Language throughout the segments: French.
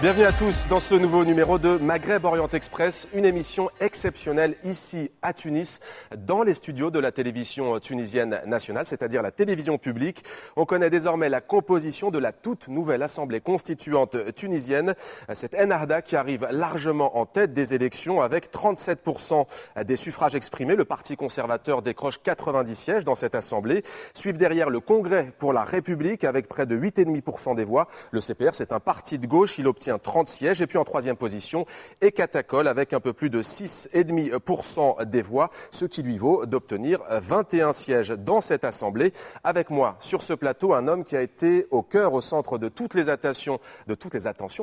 Bienvenue à tous dans ce nouveau numéro de Maghreb Orient Express, une émission exceptionnelle ici à Tunis, dans les studios de la télévision tunisienne nationale, c'est-à-dire la télévision publique. On connaît désormais la composition de la toute nouvelle assemblée constituante tunisienne, cette Ennahda qui arrive largement en tête des élections avec 37% des suffrages exprimés. Le Parti conservateur décroche 90 sièges dans cette assemblée. Suivent derrière le Congrès pour la République avec près de 8,5% des voix. Le CPR, c'est un parti de gauche, il obtient 30 sièges. Et puis en troisième position, Ekatakol avec un peu plus de 6,5% des voix, ce qui lui vaut d'obtenir 21 sièges dans cette assemblée. Avec moi sur ce plateau, un homme qui a été au cœur, au centre de toutes les attentions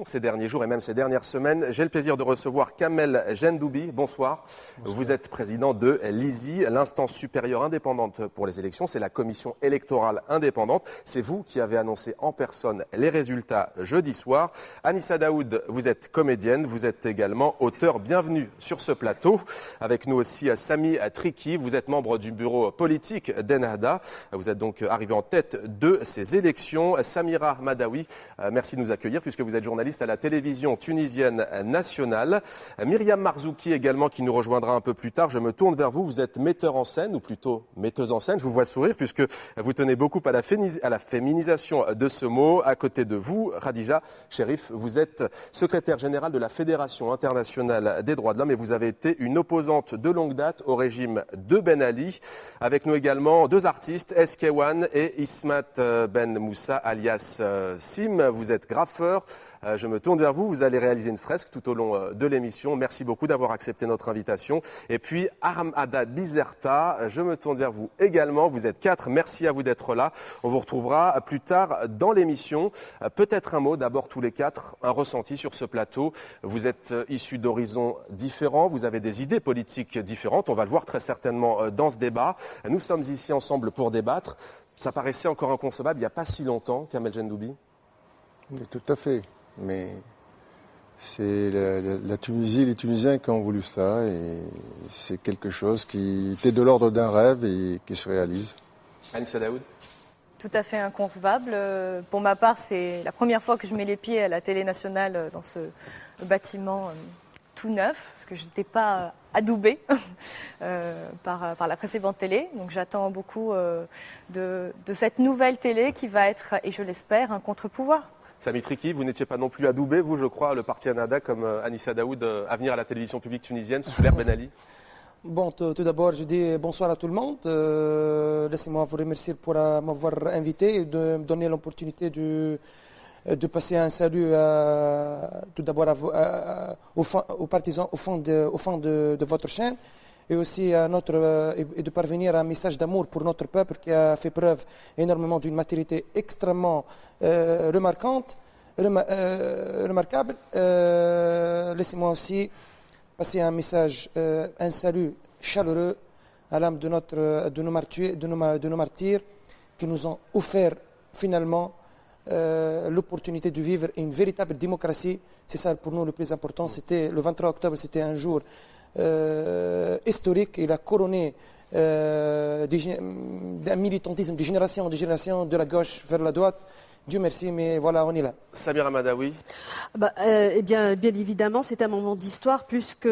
ces derniers jours et même ces dernières semaines. J'ai le plaisir de recevoir Kamel Gendoubi. Bonsoir. Vous êtes président de l'ISI, l'instance supérieure indépendante pour les élections. C'est la commission électorale indépendante. C'est vous qui avez annoncé en personne les résultats jeudi soir. Anissa Daoud, vous êtes comédienne, vous êtes également auteur. Bienvenue sur ce plateau. Avec nous aussi Sami Triki, vous êtes membre du bureau politique d'Ennahda. Vous êtes donc arrivé en tête de ces élections. Samira Madawi, merci de nous accueillir puisque vous êtes journaliste à la télévision tunisienne nationale. Myriam Marzouki également qui nous rejoindra un peu plus tard. Je me tourne vers vous. Vous êtes metteur en scène ou plutôt metteuse en scène. Je vous vois sourire puisque vous tenez beaucoup à la féminisation de ce mot. À côté de vous, Khadija Cherif, vous êtes secrétaire générale de la Fédération internationale des droits de l'homme et vous avez été une opposante de longue date au régime de Ben Ali. Avec nous également deux artistes, SK1 et Ismat Ben Moussa alias Sim. Vous êtes graffeur. Je me tourne vers vous. Vous allez réaliser une fresque tout au long de l'émission. Merci beaucoup d'avoir accepté notre invitation. Et puis Armada Bizerta, je me tourne vers vous également. Vous êtes quatre. Merci à vous d'être là. On vous retrouvera plus tard dans l'émission. Peut-être un mot d'abord tous les quatre, un ressenti sur ce plateau. Vous êtes issus d'horizons différents. Vous avez des idées politiques différentes. On va le voir très certainement dans ce débat. Nous sommes ici ensemble pour débattre. Ça paraissait encore inconcevable il n'y a pas si longtemps, Kamel Gendoubi. Oui, tout à fait. Mais c'est la Tunisie, les Tunisiens qui ont voulu cela et c'est quelque chose qui était de l'ordre d'un rêve et qui se réalise. Anissa Daoud. Tout à fait inconcevable. Pour ma part, c'est la première fois que je mets les pieds à la télé nationale dans ce bâtiment tout neuf, parce que je n'étais pas adoubée par la précédente télé. Donc j'attends beaucoup de cette nouvelle télé qui va être, et je l'espère, un contre-pouvoir. Sami Triki, vous n'étiez pas non plus adoubé, vous, je crois, le parti Ennahda, comme Anissa Daoud, à venir à la télévision publique tunisienne sous l'ère Ben Ali. Bon, tout d'abord, je dis bonsoir à tout le monde. Laissez-moi vous remercier pour m'avoir invité et de me donner l'opportunité de passer un salut tout d'abord aux partisans au fond de votre chaîne et aussi et de parvenir à un message d'amour pour notre peuple qui a fait preuve énormément d'une maturité extrêmement remarquable. Laissez-moi aussi passer un message, un salut chaleureux à l'âme de nos martyrs qui nous ont offert finalement l'opportunité de vivre une véritable démocratie. C'est ça pour nous le plus important. C'était le 23 octobre, c'était un jour historique. Il a couronné d'un militantisme de génération en génération, de la gauche vers la droite. Dieu merci, mais voilà, on est là. Samira Madawi. Eh bien évidemment, c'est un moment d'histoire, puisque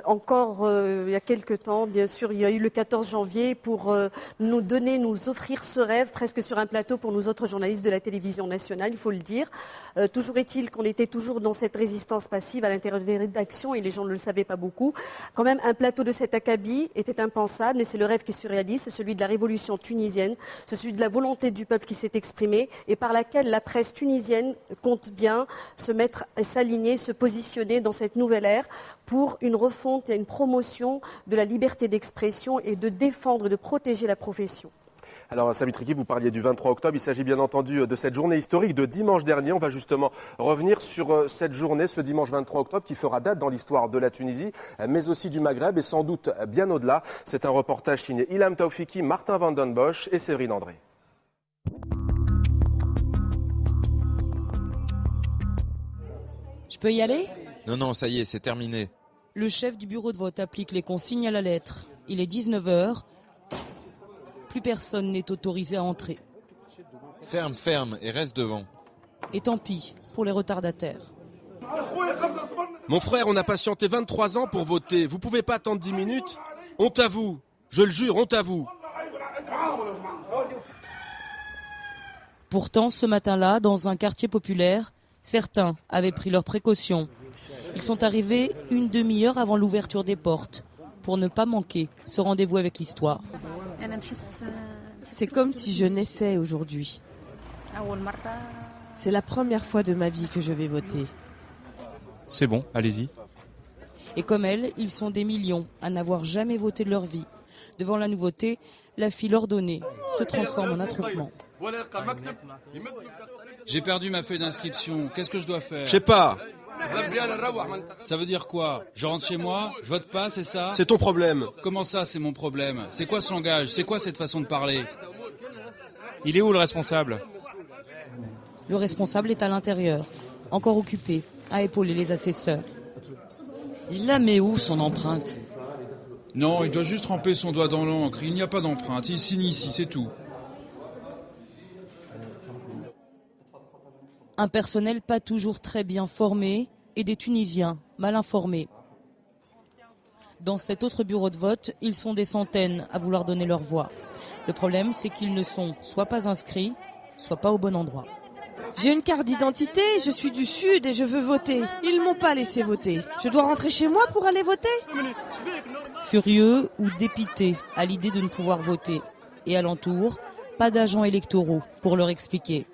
encore il y a quelques temps, bien sûr, il y a eu le 14 janvier pour nous offrir ce rêve presque sur un plateau pour nous autres journalistes de la télévision nationale, il faut le dire. Toujours est-il qu'on était toujours dans cette résistance passive à l'intérieur des rédactions et les gens ne le savaient pas beaucoup. Quand même, un plateau de cet acabit était impensable, mais c'est le rêve qui se réalise, c'est celui de la révolution tunisienne, c'est celui de la volonté du peuple qui s'est exprimé et par laquelle la presse tunisienne compte bien se mettre, s'aligner, se positionner dans cette nouvelle ère pour une refonte et une promotion de la liberté d'expression et de défendre, de protéger la profession. Alors, Sami Triki, vous parliez du 23 octobre. Il s'agit bien entendu de cette journée historique de dimanche dernier. On va justement revenir sur cette journée, ce dimanche 23 octobre, qui fera date dans l'histoire de la Tunisie, mais aussi du Maghreb et sans doute bien au-delà. C'est un reportage signé Ilham Taoufiki, Martin Van Den Bosch et Séverine André. Je peux y aller ? Non, ça y est, c'est terminé. Le chef du bureau de vote applique les consignes à la lettre. Il est 19h. Plus personne n'est autorisé à entrer. Ferme et reste devant. Et tant pis pour les retardataires. Mon frère, on a patienté 23 ans pour voter. Vous pouvez pas attendre 10 minutes? Honte à vous. Je le jure, honte à vous. Pourtant, ce matin-là, dans un quartier populaire, certains avaient pris leurs précautions. Ils sont arrivés une demi-heure avant l'ouverture des portes pour ne pas manquer ce rendez-vous avec l'histoire. C'est comme si je naissais aujourd'hui. C'est la première fois de ma vie que je vais voter. C'est bon, allez-y. Et comme elle, ils sont des millions à n'avoir jamais voté de leur vie. Devant la nouveauté, la file ordonnée se transforme en attroupement. J'ai perdu ma feuille d'inscription, qu'est-ce que je dois faire? Je sais pas. Ça veut dire quoi? Je rentre chez moi, je vote pas, c'est ça? C'est ton problème. Comment ça, c'est mon problème? C'est quoi ce langage? C'est quoi cette façon de parler? Il est où le responsable? Le responsable est à l'intérieur, encore occupé à épauler les assesseurs. Il la met où, son empreinte? Non, il doit juste tremper son doigt dans l'encre, il n'y a pas d'empreinte, il signe ici, c'est tout. Un personnel pas toujours très bien formé et des Tunisiens mal informés. Dans cet autre bureau de vote, ils sont des centaines à vouloir donner leur voix. Le problème, c'est qu'ils ne sont soit pas inscrits, soit pas au bon endroit. J'ai une carte d'identité, je suis du Sud et je veux voter. Ils m'ont pas laissé voter. Je dois rentrer chez moi pour aller voter? Furieux ou dépités à l'idée de ne pouvoir voter. Et alentour, pas d'agents électoraux pour leur expliquer.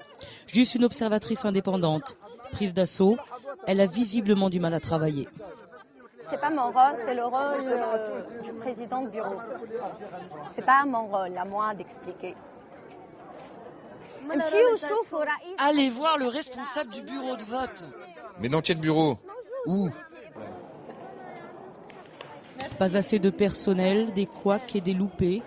Juste une observatrice indépendante. Prise d'assaut, elle a visiblement du mal à travailler. C'est pas mon rôle, c'est le rôle du président du bureau. C'est pas mon rôle à moi d'expliquer. Allez voir le responsable du bureau de vote. Mais dans quel bureau? Où? Pas assez de personnel, des couacs et des loupés.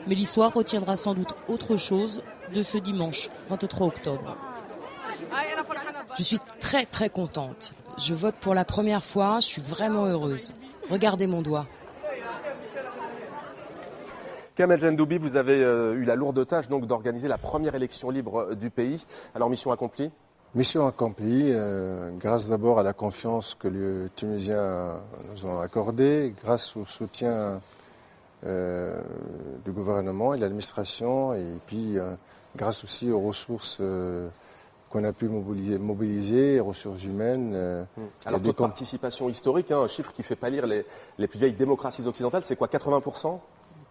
Mais l'histoire retiendra sans doute autre chose de ce dimanche 23 octobre. Je suis très très contente. Je vote pour la première fois, je suis vraiment heureuse. Regardez mon doigt. Kamel Jendoubi, vous avez eu la lourde tâche donc d'organiser la première élection libre du pays. Alors mission accomplie? Mission accomplie, grâce d'abord à la confiance que les Tunisiens nous ont accordée, grâce au soutien du gouvernement et de l'administration, et puis grâce aussi aux ressources qu'on a pu mobiliser, ressources humaines. Alors votre participation historique, un chiffre qui fait pâlir les plus vieilles démocraties occidentales, c'est quoi, 80%?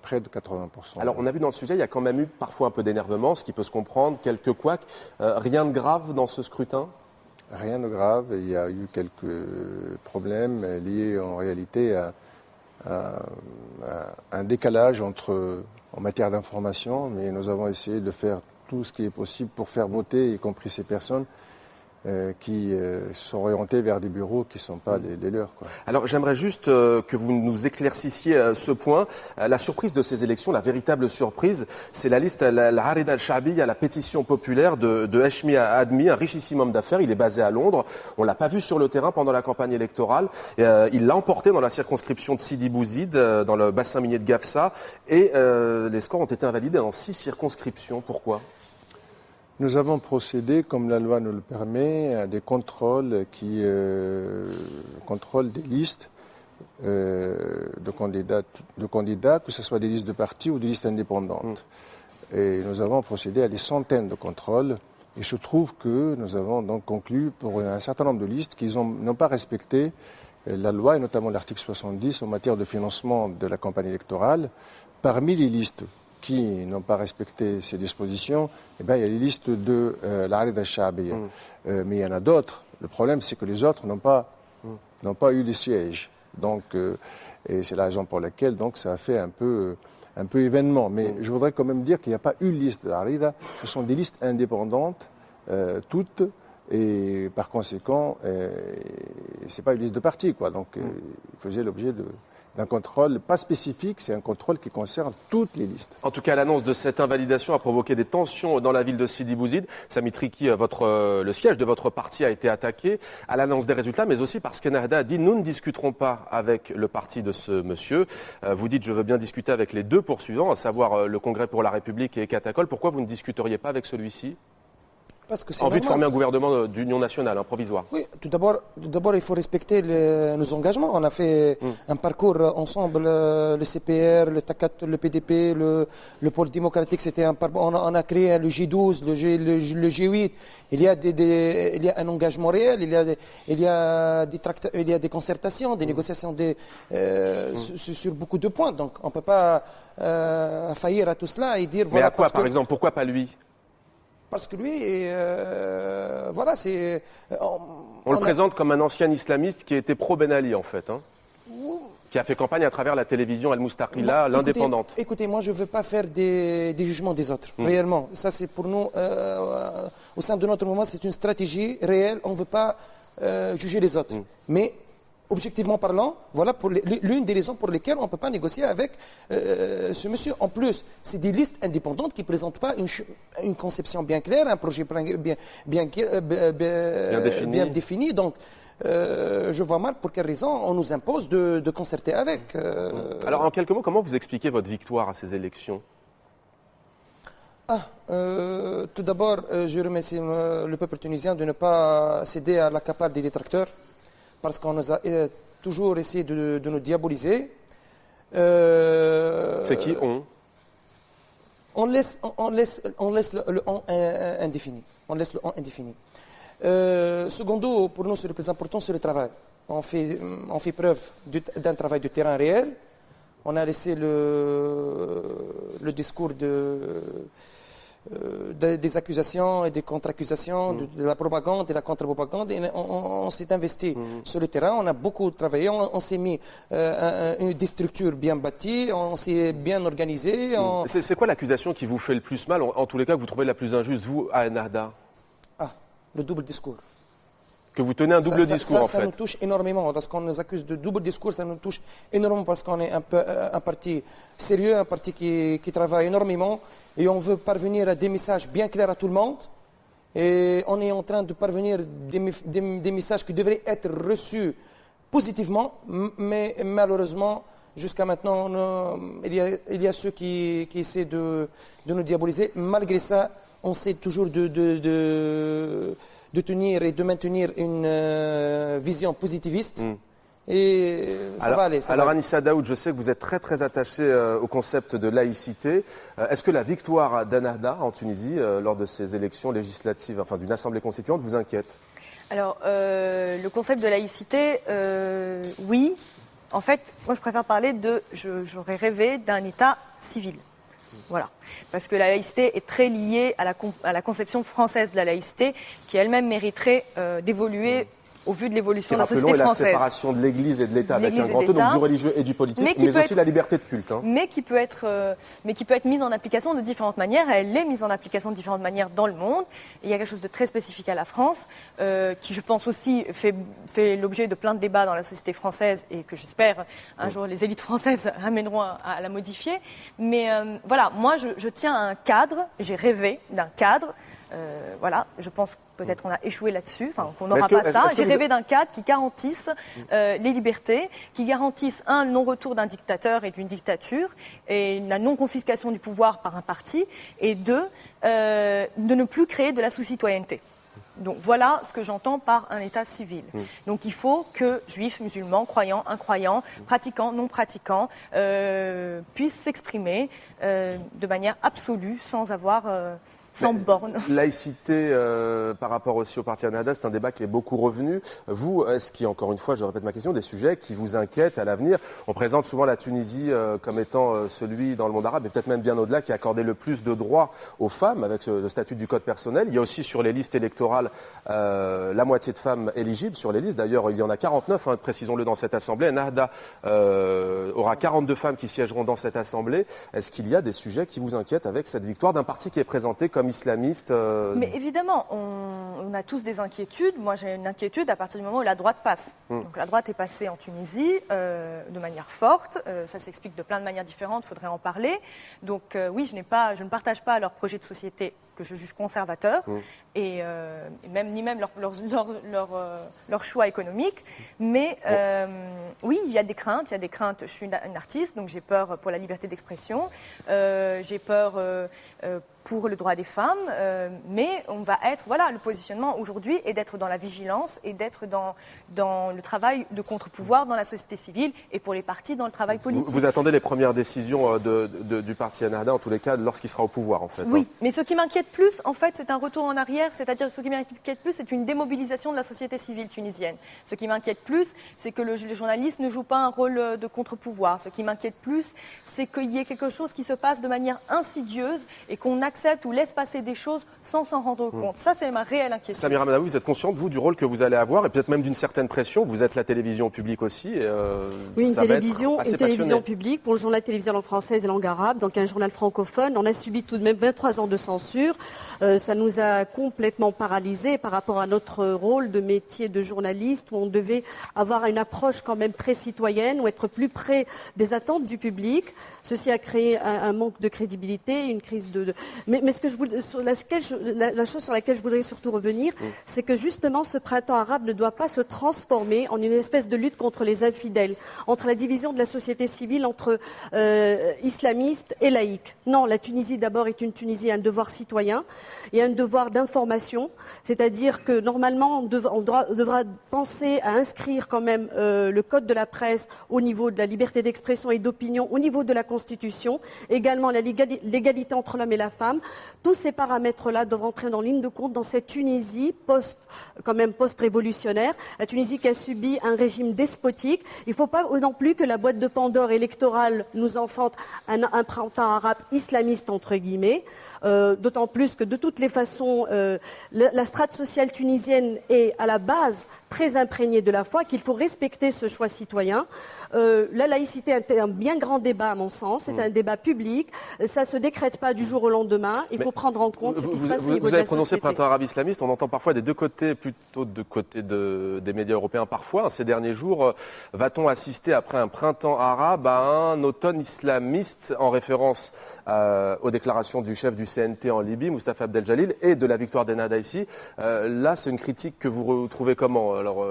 Près de 80%. Alors on a vu dans le sujet, il y a quand même eu parfois un peu d'énervement, ce qui peut se comprendre, quelques couacs. Rien de grave dans ce scrutin? Rien de grave, il y a eu quelques problèmes liés en réalité à un décalage en matière d'information, mais nous avons essayé de faire tout ce qui est possible pour faire voter, y compris ces personnes qui sont orientés vers des bureaux qui ne sont pas les leurs, quoi. Alors j'aimerais juste que vous nous éclaircissiez ce point. La surprise de ces élections, la véritable surprise, c'est la liste l'Arida al-Sha'biya, la pétition populaire de Hashmi Admi, un richissime homme d'affaires. Il est basé à Londres. On ne l'a pas vu sur le terrain pendant la campagne électorale. Il l'a emporté dans la circonscription de Sidi Bouzid, dans le bassin minier de Gafsa. Et les scores ont été invalidés dans 6 circonscriptions. Pourquoi ? Nous avons procédé, comme la loi nous le permet, à des contrôles contrôlent des listes de candidats, que ce soit des listes de partis ou des listes indépendantes. Et nous avons procédé à des centaines de contrôles. Et je trouve que nous avons donc conclu pour un certain nombre de listes qu'ils n'ont pas respecté la loi, et notamment l'article 70 en matière de financement de la campagne électorale. Parmi les listes qui n'ont pas respecté ces dispositions, eh bien, il y a les listes de l'Arida al-Sha'biya. Mais il y en a d'autres. Le problème, c'est que les autres n'ont pas eu de sièges. Donc, et c'est la raison pour laquelle donc, ça a fait un peu événement. Mais je voudrais quand même dire qu'il n'y a pas une liste de l'Arida. Ce sont des listes indépendantes, toutes. Et par conséquent, ce n'est pas une liste de parti, quoi. Donc, il faisait l'objet d'un contrôle pas spécifique, c'est un contrôle qui concerne toutes les listes. En tout cas, l'annonce de cette invalidation a provoqué des tensions dans la ville de Sidi Bouzid. Sami Triki, le siège de votre parti a été attaqué à l'annonce des résultats, mais aussi parce qu'Ennahda a dit « nous ne discuterons pas avec le parti de ce monsieur ». Vous dites « je veux bien discuter avec les deux poursuivants, à savoir le Congrès pour la République et Katakol ». Pourquoi vous ne discuteriez pas avec celui-ci ? Parce que c'est En vue de normal. former un gouvernement d'union nationale, un provisoire. Oui, tout d'abord, il faut respecter nos engagements. On a fait un parcours ensemble, le CPR, le TACAT, le PDP, le Pôle démocratique. On a créé le G12, le G8. Il y a un engagement réel. Il y a des concertations, des négociations sur beaucoup de points. Donc, on ne peut pas faillir à tout cela et dire. Mais voilà, à quoi, par exemple? Pourquoi pas lui? Parce que lui, voilà, c'est. On le présente comme un ancien islamiste qui était pro-Ben Ali, en fait, hein, qui a fait campagne à travers la télévision Al-Mustaqilla, l'indépendante. Écoutez, moi, je ne veux pas faire des jugements des autres, réellement. Ça, c'est pour nous, au sein de notre mouvement, c'est une stratégie réelle. On ne veut pas juger les autres. Mais, objectivement parlant, voilà l'une des raisons pour lesquelles on ne peut pas négocier avec ce monsieur. En plus, c'est des listes indépendantes qui ne présentent pas une conception bien claire, un projet bien défini. Donc, je vois mal pour quelle raison on nous impose de concerter avec. Alors, en quelques mots, comment vous expliquez votre victoire à ces élections? Tout d'abord, je remercie le peuple tunisien de ne pas céder à l'accaparement des détracteurs, parce qu'on nous a toujours essayé de nous diaboliser. C'est qui on? On laisse le on indéfini. On laisse le on indéfini. Secondo, pour nous, c'est le plus important, c'est le travail. On fait preuve d'un travail de terrain réel. On a laissé le discours des accusations et des contre-accusations, de la propagande et la contre-propagande. Et on s'est investi sur le terrain, on a beaucoup travaillé, on s'est mis des structures bien bâties, on s'est bien organisé. C'est quoi l'accusation qui vous fait le plus mal, en tous les cas, que vous trouvez la plus injuste, vous, à Ennahda? Le double discours. Que vous tenez un double discours, en fait. Ça nous touche énormément. Lorsqu'on nous accuse de double discours, ça nous touche énormément parce qu'on est un parti sérieux, un parti qui travaille énormément et on veut parvenir à des messages bien clairs à tout le monde. Et on est en train de parvenir des messages qui devraient être reçus positivement, mais malheureusement, jusqu'à maintenant, il y a ceux qui essaient de nous diaboliser. Malgré ça, on sait toujours de tenir et de maintenir une vision positiviste. Et ça va aller. Alors Anissa Daoud, je sais que vous êtes très très attaché au concept de laïcité. Est-ce que la victoire d'Ennahda en Tunisie lors de ces élections législatives, enfin d'une assemblée constituante, vous inquiète? Alors le concept de laïcité, oui. En fait, moi je préfère parler j'aurais rêvé d'un État civil. Voilà, parce que la laïcité est très liée à la conception française de la laïcité, qui elle-même mériterait d'évoluer au vu de l'évolution de la société française. La séparation de l'Église et de l'État avec un grand E, donc du religieux et du politique, mais aussi la liberté de culte. Mais qui peut être mise en application de différentes manières. Elle est mise en application de différentes manières dans le monde. Et il y a quelque chose de très spécifique à la France, qui je pense aussi fait l'objet de plein de débats dans la société française et que j'espère un jour les élites françaises amèneront à la modifier. Mais voilà, moi je tiens à un cadre, j'ai rêvé d'un cadre. Voilà, je pense peut-être qu'on a échoué là-dessus, enfin qu'on n'aura pas ça. J'ai rêvé d'un cadre qui garantisse les libertés, qui garantisse le non-retour d'un dictateur et d'une dictature, et la non-confiscation du pouvoir par un parti, et de ne plus créer de la sous-citoyenneté. Donc voilà ce que j'entends par un État civil. Donc il faut que juifs, musulmans, croyants, incroyants, pratiquants, non pratiquants puissent s'exprimer de manière absolue sans avoir... sans borne. Laïcité par rapport aussi au parti Ennahda, c'est un débat qui est beaucoup revenu. Vous, est-ce qu'il y a, encore une fois, je répète ma question, des sujets qui vous inquiètent à l'avenir? On présente souvent la Tunisie comme étant celui dans le monde arabe, et peut-être même bien au-delà, qui a accordé le plus de droits aux femmes avec le statut du code personnel. Il y a aussi sur les listes électorales la moitié de femmes éligibles sur les listes. D'ailleurs, il y en a 49, précisons-le, dans cette assemblée. Ennahda aura 42 femmes qui siégeront dans cette assemblée. Est-ce qu'il y a des sujets qui vous inquiètent avec cette victoire d'un parti qui est présenté comme islamiste? Mais évidemment, on a tous des inquiétudes. Moi, j'ai une inquiétude à partir du moment où la droite passe. Donc la droite est passée en Tunisie de manière forte. Ça s'explique de plein de manières différentes, il faudrait en parler. Donc oui, je ne partage pas leur projet de société que je juge conservateur. ni même leur choix économique. Mais oui, il y a des craintes. Je suis une artiste, donc j'ai peur pour la liberté d'expression. J'ai peur pour le droit des femmes, mais on va être, voilà, le positionnement aujourd'hui est d'être dans la vigilance et d'être dans le travail de contre-pouvoir dans la société civile et pour les partis dans le travail politique. Vous attendez les premières décisions du parti Ennahda, en tous les cas, lorsqu'il sera au pouvoir, en fait. Oui, mais ce qui m'inquiète plus, en fait, c'est un retour en arrière, c'est-à-dire ce qui m'inquiète plus, c'est une démobilisation de la société civile tunisienne. Ce qui m'inquiète plus, c'est que le journaliste ne joue pas un rôle de contre-pouvoir. Ce qui m'inquiète plus, c'est qu'il y ait quelque chose qui se passe de manière insidieuse et qu'on accepte ou laisse passer des choses sans s'en rendre compte. Ça, c'est ma réelle inquiétude. Samira Madawi, vous êtes consciente, vous, du rôle que vous allez avoir et peut-être même d'une certaine pression. Vous êtes la télévision publique aussi. Oui, une télévision publique pour le journal télévisé langue française et langue arabe, donc un journal francophone. On a subi tout de même 23 ans de censure. Ça nous a complètement paralysés par rapport à notre rôle de métier de journaliste où on devait avoir une approche quand même très citoyenne ou être plus près des attentes du public. Ceci a créé un manque de crédibilité, une crise de... Mais ce que la chose sur laquelle je voudrais surtout revenir, c'est que justement ce printemps arabe ne doit pas se transformer en une espèce de lutte contre les infidèles, entre la division de la société civile entre islamistes et laïcs. Non, la Tunisie d'abord est une Tunisie à un devoir citoyen et un devoir d'information, c'est-à-dire que normalement on devra penser à inscrire quand même le code de la presse au niveau de la liberté d'expression et d'opinion, au niveau de la Constitution, également l'égalité entre l'homme et la femme. Tous ces paramètres-là doivent entrer en ligne de compte dans cette Tunisie post-révolutionnaire, la Tunisie qui a subi un régime despotique. Il ne faut pas non plus que la boîte de Pandore électorale nous enfante un printemps arabe islamiste entre guillemets, d'autant plus que de toutes les façons la strate sociale tunisienne est à la base très imprégnée de la foi, qu'il faut respecter ce choix citoyen. La laïcité est un bien grand débat à mon sens, c'est un débat public, ça ne se décrète pas du jour au lendemain, il faut prendre en compte ce qui se passe au niveau de la société. Vous avez prononcé printemps arabe islamiste, on entend parfois des deux côtés, plutôt de côté des médias européens parfois. Ces derniers jours, va-t-on assister après un printemps arabe à un automne islamiste en référence aux déclarations du chef du CNT en Libye, Moustapha Abdel-Jalil, et de la victoire d'Ennahda ici. Là, c'est une critique que vous retrouvez comment? Alors,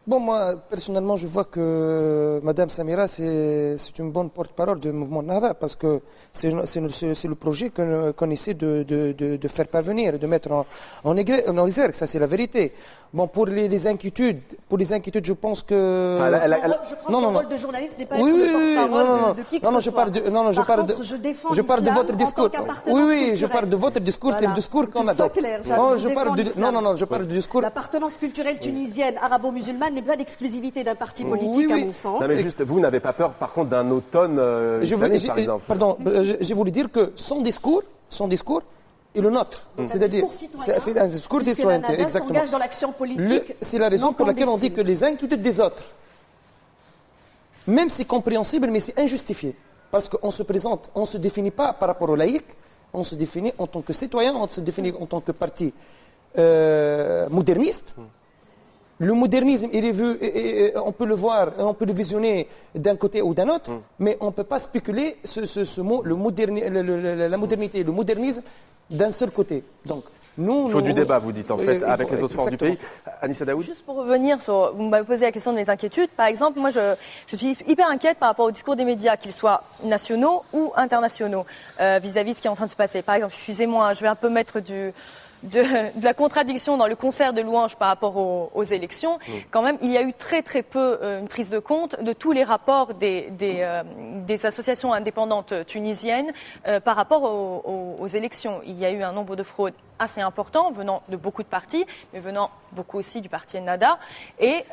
Bon, moi, personnellement, je vois que Madame Samira, c'est une bonne porte-parole du mouvement Ennahda, parce que c'est le projet qu'on essaie de faire parvenir, de mettre en exergue, ça c'est la vérité. Bon, pour les inquiétudes, je pense que... Je crois que le rôle de journaliste n'est pas être le porte-parole de qui que ce soit. Je parle de votre discours. Oui, je parle de votre discours, c'est le discours qu'on adopte. Je parle du discours... L'appartenance culturelle tunisienne, arabo-musulmane, n'est pas d'exclusivité d'un parti politique, à mon sens. Non, mais juste, vous n'avez pas peur, par contre, d'un automne islamique, par exemple? Pardon, j'ai voulu dire que son discours et le nôtre. C'est-à-dire, c'est un discours de citoyenneté, exactement. S'engage dans l'action politique. C'est la raison pour laquelle on dit que les inquiétudes des autres, même c'est compréhensible, mais c'est injustifié. Parce qu'on se présente, on ne se définit pas par rapport aux laïcs, on se définit en tant que citoyen, on se définit en tant que parti moderniste. Le modernisme, il est vu, on peut le voir, on peut le visionner d'un côté ou d'un autre, mais on ne peut pas spéculer ce mot, la modernité et le modernisme d'un seul côté. Donc, il faut du débat, vous dites, en fait, avec les autres forces du pays. Anissa Daoud. Juste pour revenir sur, vous m'avez posé la question de mes inquiétudes. Par exemple, moi, je suis hyper inquiète par rapport au discours des médias, qu'ils soient nationaux ou internationaux, vis-à-vis de ce qui est en train de se passer. Par exemple, excusez-moi, je vais un peu mettre de la contradiction dans le concert de louanges par rapport aux élections. Quand même, il y a eu très très peu une prise de compte de tous les rapports des associations indépendantes tunisiennes par rapport aux élections. Il y a eu un nombre de fraudes assez important venant de beaucoup de partis, mais venant beaucoup aussi du parti Ennahda. Et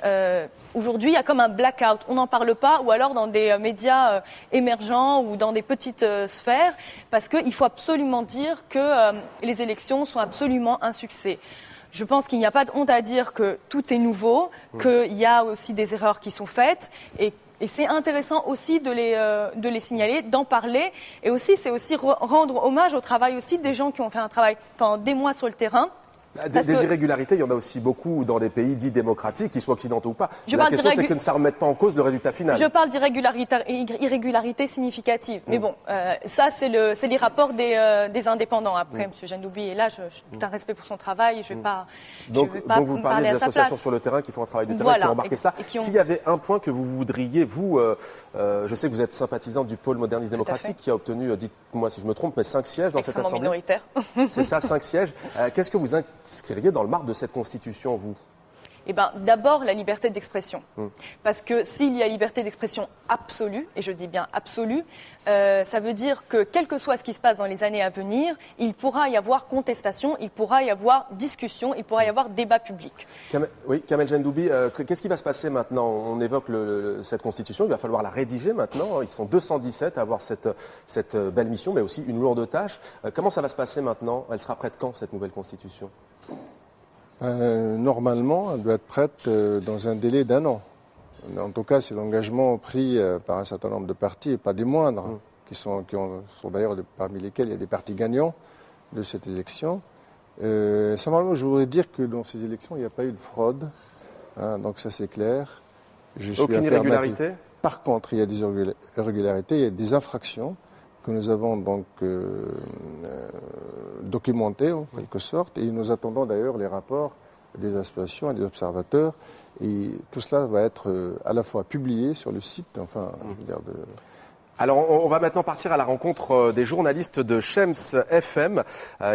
aujourd'hui, il y a comme un blackout. On n'en parle pas, ou alors dans des médias émergents ou dans des petites sphères, parce qu'il faut absolument dire que les élections sont absolument un succès. Je pense qu'il n'y a pas de honte à dire que tout est nouveau, qu'il y a aussi des erreurs qui sont faites et c'est intéressant aussi de les signaler, d'en parler et aussi c'est aussi rendre hommage au travail aussi des gens qui ont fait un travail pendant des mois sur le terrain Des irrégularités, il y en a aussi beaucoup dans les pays dits démocratiques, qu'ils soient occidentaux ou pas. La question, c'est que ça ne remette pas en cause le résultat final. Je parle d'irrégularité significative. Mais bon, ça, c'est les rapports des indépendants. Après, M. Jendoubi est là, j'ai tout un respect pour son travail. Je ne vais pas, donc vous parlez des associations sur le terrain qui font un travail de terrain, qui ont remarqué cela. S'il y avait un point que vous voudriez, vous, je sais que vous êtes sympathisante du pôle moderniste démocratique qui a obtenu, dites-moi si je me trompe, mais 5 sièges dans cette assemblée. Minoritaire. C'est ça, 5 sièges. Qu'est-ce que vous inscririez dans le marbre de cette constitution, vous? Eh bien, d'abord, la liberté d'expression. Parce que s'il y a liberté d'expression absolue, et je dis bien absolue, ça veut dire que quel que soit ce qui se passe dans les années à venir, il pourra y avoir contestation, il pourra y avoir discussion, il pourra y avoir débat public. Oui, Kamel Jendoubi, qu'est-ce qui va se passer maintenant? On évoque cette constitution, il va falloir la rédiger maintenant. Ils sont 217 à avoir cette belle mission, mais aussi une lourde tâche. Comment ça va se passer maintenant? Elle sera prête quand, cette nouvelle constitution? Normalement, elle doit être prête dans un délai d'1 an. En tout cas, c'est l'engagement pris par un certain nombre de partis, et pas des moindres, qui sont d'ailleurs parmi lesquels il y a des partis gagnants de cette élection. Simplement, je voudrais dire que dans ces élections, il n'y a pas eu de fraude, donc ça c'est clair. Aucune irrégularité? Par contre, il y a des irrégularités, il y a des infractions que nous avons donc documenté en quelque sorte, et nous attendons d'ailleurs les rapports des associations et des observateurs, et tout cela va être à la fois publié sur le site, je veux dire Alors, on va maintenant partir à la rencontre des journalistes de Shems FM.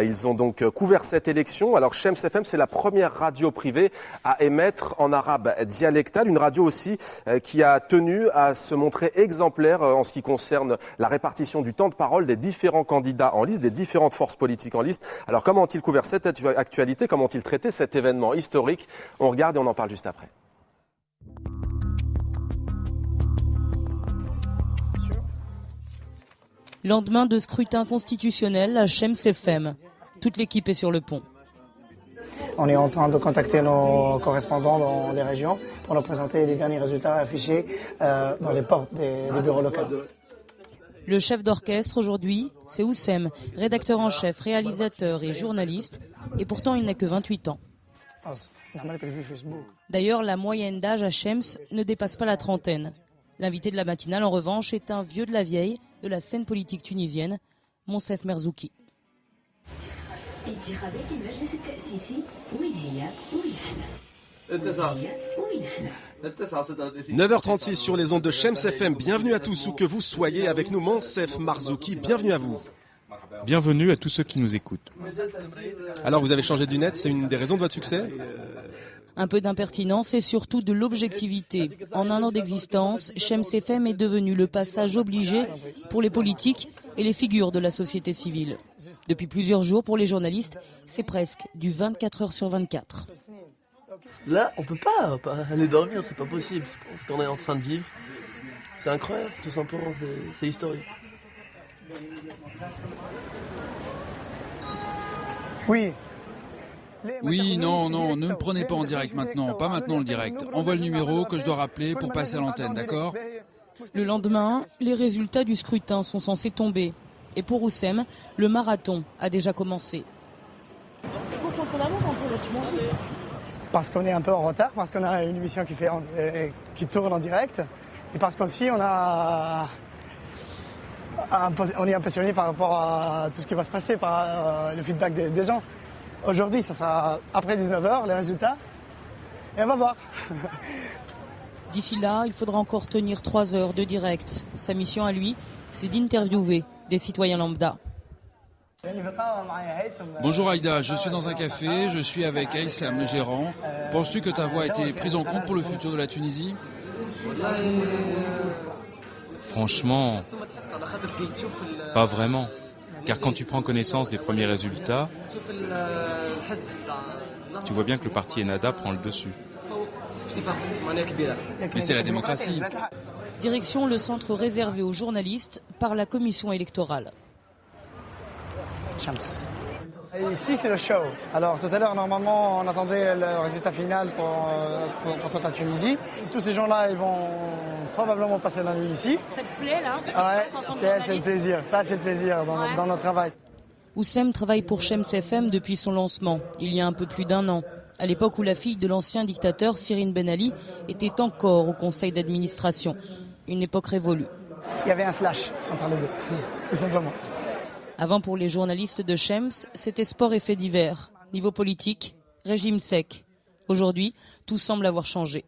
Ils ont donc couvert cette élection. Alors, Shems FM, c'est la première radio privée à émettre en arabe dialectal. Une radio aussi qui a tenu à se montrer exemplaire en ce qui concerne la répartition du temps de parole des différents candidats en liste, des différentes forces politiques en liste. Alors, comment ont-ils couvert cette actualité? Comment ont-ils traité cet événement historique? On regarde et on en parle juste après. Lendemain de scrutin constitutionnel à Shems FM. Toute l'équipe est sur le pont. On est en train de contacter nos correspondants dans les régions pour leur présenter les derniers résultats affichés dans les portes des bureaux locaux. Le chef d'orchestre aujourd'hui, c'est Oussem, rédacteur en chef, réalisateur et journaliste. Et pourtant, il n'a que 28 ans. D'ailleurs, la moyenne d'âge à Shems ne dépasse pas la trentaine. L'invité de la matinale, en revanche, est un vieux de la vieille de la scène politique tunisienne, Monsef Merzouki. 9h36 sur les ondes de Shems FM. Bienvenue à tous, où que vous soyez. Avec nous, Monsef Merzouki. Bienvenue à vous. Bienvenue à tous ceux qui nous écoutent. Alors, vous avez changé du net, c'est une des raisons de votre succès? Un peu d'impertinence et surtout de l'objectivité. En 1 an d'existence, Shems FM est devenu le passage obligé pour les politiques et les figures de la société civile. Depuis plusieurs jours, pour les journalistes, c'est presque du 24 heures sur 24. Là, on peut pas aller dormir, c'est pas possible. Ce qu'on est en train de vivre, c'est incroyable, tout simplement, c'est historique. Oui, non, ne me prenez pas en direct maintenant, pas maintenant le direct. Envoie le numéro que je dois rappeler pour passer à l'antenne, d'accord? Le lendemain, les résultats du scrutin sont censés tomber. Et pour Oussem, le marathon a déjà commencé. Parce qu'on est un peu en retard, parce qu'on a une émission qui tourne en direct, et parce qu'aussi on est impressionné par rapport à tout ce qui va se passer, par le feedback des gens. Aujourd'hui, ça sera après 19h, les résultats, et on va voir. D'ici là, il faudra encore tenir 3 heures de direct. Sa mission à lui, c'est d'interviewer des citoyens lambda. Bonjour Aïda, je suis dans un café, je suis avec Aïssam, le gérant. Penses-tu que ta voix a été prise en compte pour le futur de la Tunisie? Franchement, pas vraiment. Car quand tu prends connaissance des premiers résultats, tu vois bien que le parti Ennahda prend le dessus. Mais c'est la démocratie. Direction le centre réservé aux journalistes par la commission électorale. Ici, c'est le show. Alors, tout à l'heure, normalement, on attendait le résultat final pour toute la Tunisie. Tous ces gens-là, ils vont probablement passer la nuit ici. Ça te plaît, là? Ouais, c'est le plaisir. Ça, c'est le plaisir dans notre travail. Oussem travaille pour Shems FM depuis son lancement, il y a un peu plus d'1 an, à l'époque où la fille de l'ancien dictateur Sirine Ben Ali était encore au conseil d'administration. Une époque révolue. Il y avait un slash entre les deux, tout simplement. Avant, pour les journalistes de Shems, c'était sport et faits divers. Niveau politique, régime sec. Aujourd'hui, tout semble avoir changé.